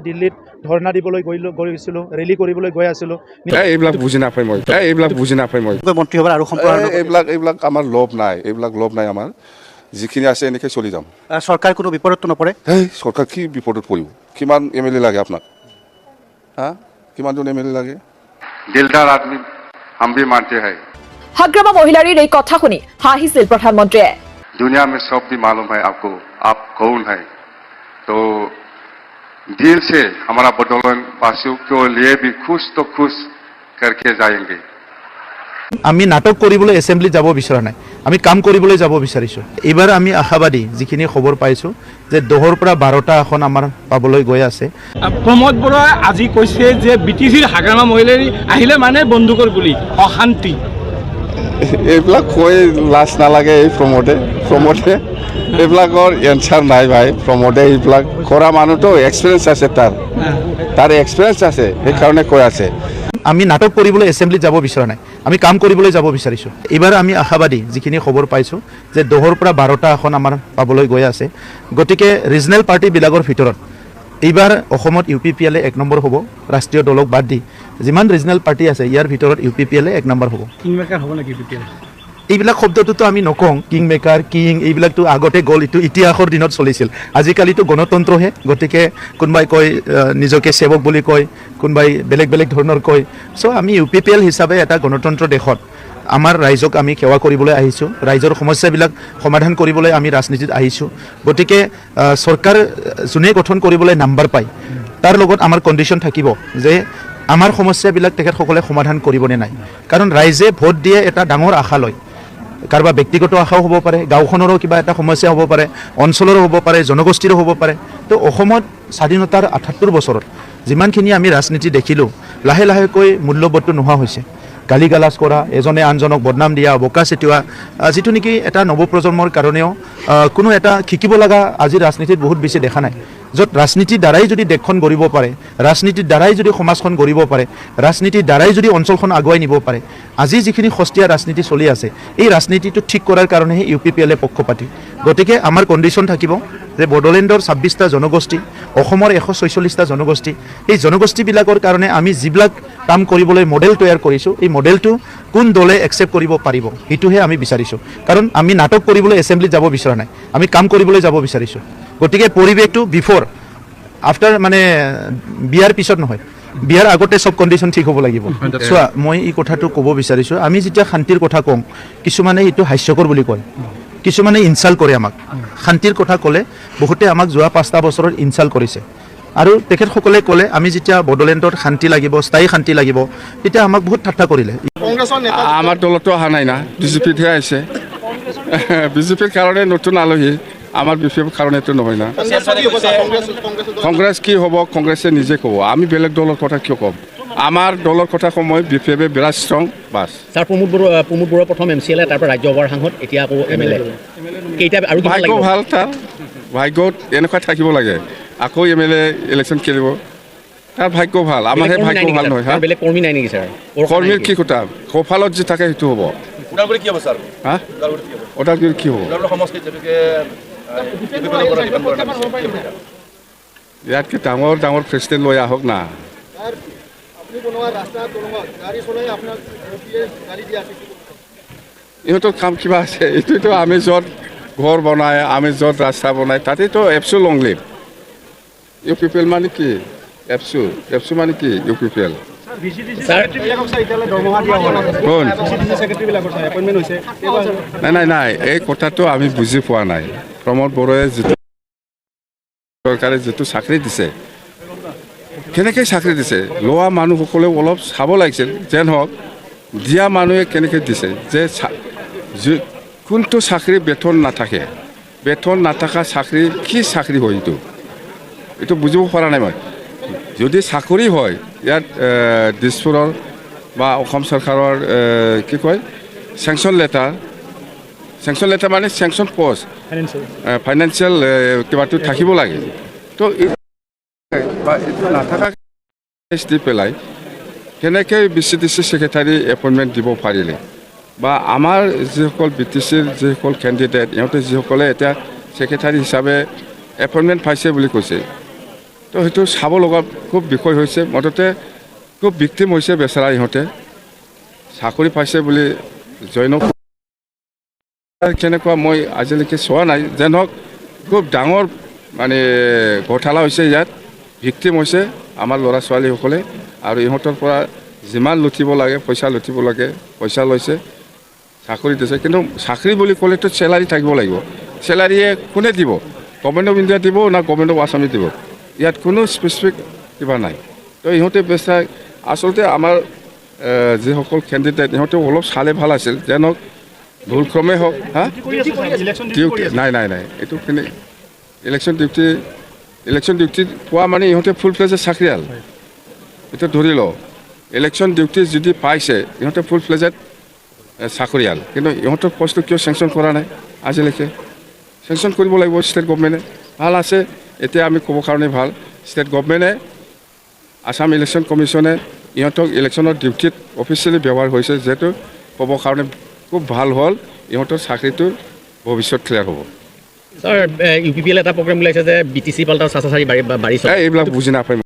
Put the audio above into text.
দিল্লীত ধৰ্ণা দিবলৈ গৈছিলোঁ, ৰেলী কৰিবলৈ গৈ আছিলোঁ। এইবিলাক বুজি নাপায় মই মন্ত্ৰী হ'ব আৰু এইবিলাক আমাৰ লোভ নাই আমাৰ যিখিনি আছে এনেকৈ চলি যাম। চৰকাৰ কোনো বিপদতো নপৰে? চৰকাৰ কি বিপদত পৰিব? কিমান MLA লাগে আপোনাক? কিমানজন MLA লাগে? দিলদাৰ আদমি হাম ভি মানতে হাই। হাগ্ৰামা মহিলাৰ এই কথা শুনি হাঁহিছিল প্ৰধানমন্ত্ৰীয়ে। दुनिया में सब भी मालूम है आपको आप कौन है। तो दिल से हमारा बदौलन वासियों के लिए भी खुश तो खुश करके जाएंगे। আমি নাটক কৰিবলৈ এছেম্বলি যাব বিচৰা নাই, আমি কাম কৰিবলৈ যাব বিচাৰিছোঁ। এইবাৰ আমি আশাবাদী, যিখিনি খবৰ পাইছোঁ যে 10ৰ পৰা 12টা আসন আমাৰ পাবলৈ গৈ আছে। প্ৰমোদ বৰুৱাই আজি কৈছে যে BTCৰ হাগ্ৰামা মহিলাই আহিলে মানে বন্দুকৰ গুলি, অশান্তি। এইবিলাক কৈ লাজ নালাগে। এই প্ৰমোদে এইবিলাকৰ এনচাৰ নাই ভাই। প্ৰমোদে এইবিলাক কৰা মানুহটো এক্সপিৰিয়েঞ্চ আছে, তাৰ এক্সপিৰিয়েঞ্চ আছে, সেইকাৰণে কৈ আছে। আমি নাটক কৰিবলৈ এছেম্বলি যাব বিচৰা নাই, আমি কাম কৰিবলৈ যাব বিচাৰিছোঁ। এইবাৰ আমি আশাবাদী, যিখিনি খবৰ পাইছোঁ যে 10ৰ পৰা 12টা আসন আমাৰ পাবলৈ গৈ আছে। গতিকে ৰিজনেল পাৰ্টিবিলাকৰ ভিতৰত এইবাৰ অসমত UPPL 1 নম্বৰ হ'ব। ৰাষ্ট্ৰীয় দলক বাদ দি যিমান ৰিজনেল পাৰ্টি আছে ইয়াৰ ভিতৰত UPPL 1 নম্বৰ হ'ব। কিংমেকাৰ হ'ব নেকি UPPL? এইবিলাক শব্দটোতো আমি নকওঁ। কিং মেকাৰ, কিং এইবিলাকতো আগতে গ'ল, এইটো ইতিহাসৰ দিনত চলিছিল। আজিকালিতো গণতন্ত্ৰহে। গতিকে কোনোবাই কয় নিজকে সেৱক বুলি কয়, কোনোবাই বেলেগ ধৰণৰ কয়। চ' আমি UPPL হিচাপে এটা গণতন্ত্ৰ দেশত আমাৰ ৰাইজক আমি সেৱা কৰিবলৈ আহিছোঁ, ৰাইজৰ সমস্যাবিলাক সমাধান কৰিবলৈ আমি ৰাজনীতিত আহিছোঁ। গতিকে চৰকাৰ যোনে গঠন কৰিবলৈ নাম্বাৰ পায় তাৰ লগত আমাৰ কণ্ডিশ্যন থাকিব যে আমাৰ সমস্যাবিলাক তেখেতসকলে সমাধান কৰিবনে নাই। কাৰণ ৰাইজে ভোট দিয়ে এটা ডাঙৰ আশা লয়। কাৰোবাৰ ব্যক্তিগত আশাও হ'ব পাৰে, গাঁওখনৰো কিবা এটা সমস্যা হ'ব পাৰে, অঞ্চলৰো হ'ব পাৰে, জনগোষ্ঠীৰো হ'ব পাৰে। তো অসমত স্বাধীনতাৰ 78 বছৰত যিমানখিনি আমি ৰাজনীতি দেখিলোঁ, লাহেকৈ মূল্যবোধটো নোহোৱা হৈছে। গালি গালাজ কৰা, এজনে আনজনক বদনাম দিয়া, বোকা চেটিওৱা, যিটো নেকি এটা নৱপ্ৰজন্মৰ কাৰণেও কোনো এটা শিকিব লগা আজিৰ ৰাজনীতিত বহুত বেছি দেখা নাই। য'ত ৰাজনীতিৰ দ্বাৰাই যদি দেশখন গঢ়িব পাৰে, ৰাজনীতিৰ দ্বাৰাই যদি সমাজখন গঢ়িব পাৰে, ৰাজনীতিৰ দ্বাৰাই যদি অঞ্চলখন আগুৱাই নিব পাৰে, আজি যিখিনি সস্তীয়া ৰাজনীতি চলি আছে এই ৰাজনীতিটো ঠিক কৰাৰ কাৰণেহে UPPL পক্ষপাতি। গতিকে আমাৰ কণ্ডিশ্যন থাকিব যে বড়োলেণ্ডৰ 26টা জনগোষ্ঠী, অসমৰ 146টা জনগোষ্ঠী, এই জনগোষ্ঠীবিলাকৰ কাৰণে আমি যিবিলাক কাম কৰিবলৈ মডেল তৈয়াৰ কৰিছোঁ, এই মডেলটো কোন দলে একচেপ্ট কৰিব পাৰিব সেইটোহে আমি বিচাৰিছোঁ। কাৰণ আমি নাটক কৰিবলৈ এছেম্বলিত যাব বিচৰা নাই, আমি কাম কৰিবলৈ যাব বিচাৰিছোঁ। গতিকে পৰিৱেশটো বিফৰ আফটাৰ মানে বিয়াৰ পিছত নহয়, বিয়াৰ আগতে চব কণ্ডিশ্যন ঠিক হ'ব লাগিব। চোৱা, মই এই কথাটো ক'ব বিচাৰিছোঁ, আমি যেতিয়া শান্তিৰ কথা কওঁ কিছুমানে এইটো হাস্যকৰ বুলি কয়, কিছুমানে ইনচাল্ট কৰে আমাক। শান্তিৰ কথা ক'লে বহুতে আমাক যোৱা 5টা বছৰত ইনচাল্ট কৰিছে। আৰু তেখেতসকলে ক'লে আমি যেতিয়া বড়োলেণ্ডত শান্তি লাগিব, স্থায়ী শান্তি লাগিব, তেতিয়া আমাক বহুত ঠাট্টা কৰিলে। আমাৰ দলতো অহা নাই না, BJPতহে আহিছে। BJPৰ কাৰণে নতুন আলহী, আমাৰ BJPৰ কাৰণেতো নহয় না। কংগ্ৰেছ কি হ'ব কংগ্ৰেছে নিজে ক'ব, আমি বেলেগ দলৰ কথা কিয় ক'ম? আমাৰ দলৰ কথা সময় BJP বিৰাট strong base. Sir Pramod Barua প্ৰথম MCLA, তাৰ পৰা ৰাজ্যসভাৰ সাংসদ, এতিয়া আকৌ MLA। কেইটা আৰু ভাগ্য ভাল, তাৰ ভাগ্যত এনেকুৱা থাকিব লাগে। আকৌ MLA ইলেকশ্যন খেলিব, তাৰ ভাগ্য ভাল। আমাৰহে ভাগ্য ভাল নহয়। বেলেগ কৰ্মী নাই নেকি ছাৰ? কৰ্মীৰ কি কথা, কপালত যি থাকে সেইটো হ'ব। ওদালগুৰি কি হ'ব? ইয়াতকৈ ডাঙৰ প্ৰেচিডেণ্ট লৈ আহক না। ইহঁতৰ কাম কিবা আছে। এইটোতো আমি য'ত ঘৰ বনায়, আমি য'ত ৰাস্তা বনায়, তাতেতো এপচু লং লিভ। UPPL মানে কি? এপচু মানে কি UPPL? নাই, এই কথাটো আমি বুজি পোৱা নাই। প্ৰমোদ বৰুৱাই যিটো চৰকাৰে যিটো চাকৰি দিছে, কেনেকৈ চাকৰি দিছে লোৱা মানুহসকলেও অলপ চাব লাগিছিল। যেন হওক দিয়া মানুহে কেনেকৈ দিছে, যে কোনটো চাকৰি বেতন নাথাকে, বেতন নাথাকা চাকৰি কি চাকৰি হয় এইটো বুজিব পৰা নাই মই। যদি চাকৰি হয়, ইয়াত দিছপুৰৰ বা অসম চৰকাৰৰ কি কয় চেংচন লেটাৰ মানে চেংচন পষ্ট, ফাইনেন্সিয়েল কিবাটো থাকিব লাগে। তো এইটো নাথাকা দি পেলাই কেনেকৈ BCDC ছেক্ৰেটাৰী এপইণ্টমেণ্ট দিব পাৰিলে, বা আমাৰ যিসকল BTCৰ যিসকল কেণ্ডিডেট, ইহঁতে যিসকলে এতিয়া ছেক্ৰেটাৰী হিচাপে এপইণ্টমেণ্ট পাইছে বুলি কৈছে, তো সেইটো চাব লগা খুব বিষয় হৈছে মুঠতে খুব ভিক্টিম হৈছে বেচেৰা ইহঁতে চাকৰি পাইছে বুলি জইন কেনেকুৱা মই আজিলৈকে চোৱা নাই যেন হওক খুব ডাঙৰ মানে ঘোটালা হৈছে ইয়াত ভিক্টিম হৈছে আমাৰ ল'ৰা ছোৱালীসকলে আৰু ইহঁতৰ পৰা যিমান লুটিব লাগে পইচা লুটিব লাগে পইচা লৈছে চাকৰি দিছে কিন্তু চাকৰি বুলি ক'লেতো চেলাৰী থাকিব লাগিব চেলাৰীয়ে কোনে দিব গভৰ্ণমেণ্ট অফ ইণ্ডিয়া দিব না গভৰ্ণমেণ্ট অফ আছামে দিব ইয়াত কোনো স্পেচিফিক কিবা নাই তো ইহঁতে বেচা আচলতে আমাৰ যিসকল কেণ্ডিডেট ইহঁতে অলপ চালে ভাল আছিল যেন হওক ভুলক্ৰমে হওক হা ডিউটি নাই এইটোখিনি ইলেকশ্যন ডিউটি পোৱা মানে ইহঁতে ফুল ফ্লেজেড চাকৰিয়াল এইটো ধৰি লওঁ ইলেকশ্যন ডিউটি যদি পাইছে ইহঁতে ফুল ফ্লেজেড চাকৰিয়াল কিন্তু ইহঁতৰ পষ্টটো কিয় চেংচন কৰা নাই আজিলৈকে চেংচন কৰিব লাগিব ষ্টেট গভৰ্ণমেণ্টে ভাল আছে এতিয়া আমি ক'ব কাৰণে ভাল ষ্টেট গভৰ্ণমেণ্টে আছাম ইলেকশ্যন কমিশ্যনে ইহঁতক ইলেকশ্যনৰ ডিউটিত অফিচিয়েলি ব্যৱহাৰ হৈছে যিহেতু ক'ব কাৰণে খুব ভাল হ'ল ইহঁতৰ চাকৰিটো ভৱিষ্যত ক্লিয়াৰ হ'ব ছাৰ UPPL এটা প্ৰগ্ৰেম ওলাইছে যে BTC পাল্টা চাচাচাৰী বাঢ়ি এইবিলাক বুজি নাপায়